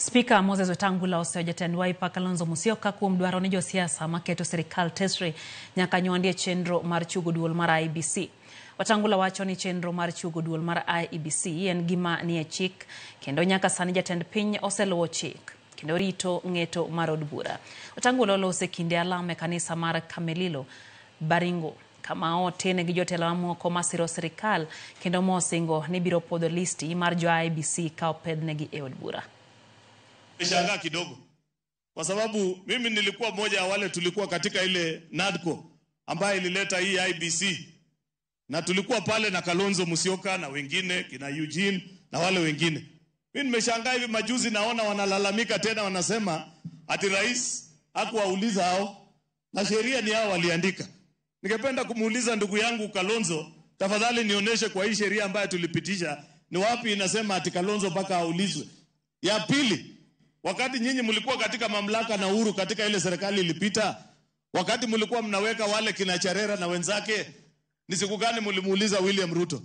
Spika Moses Wetangula osejatend Wiper Kalonzo Musyoka kuom dwaro ni josiasa maketo sirikal tesre nyaka nyuandie chenro mar chugo duol mar IEBC. Wetangula wacho ni chenro mar chugo duol mar IEBC en gima nie chik kendo nyaka sani jatend piny oseluwo chik kendo rito ng'eto mar od bura. Wetangula olose kinde alame kanisa mar Kamelilo Baringo kama otene gi jotelo mamoko masiro sirikal kendo mosingo ni biro podho listi mar jo IEBC ka opednegi e od bura. Nishangaa kidogo kwa sababu mimi nilikuwa mmoja ya wale tulikuwa katika ile NADCO ambayo ilileta hii IEBC, na tulikuwa pale na Kalonzo Musyoka na wengine kina Eugene na wale wengine. Mimi nimeshangaa hivi majuzi naona wanalalamika tena, wanasema ati rais hakuwauliza hao na sheria ni hao waliandika. Ningependa kumuuliza ndugu yangu Kalonzo, tafadhali nionyeshe kwa hii sheria ambayo tulipitisha ni wapi inasema ati Kalonzo mpaka aulizwe. Ya pili, wakati nyinyi mlikuwa katika mamlaka na uhuru katika ile serikali ilipita, wakati mlikuwa mnaweka wale kina Charera na wenzake, ni siku gani mlimuuliza William Ruto?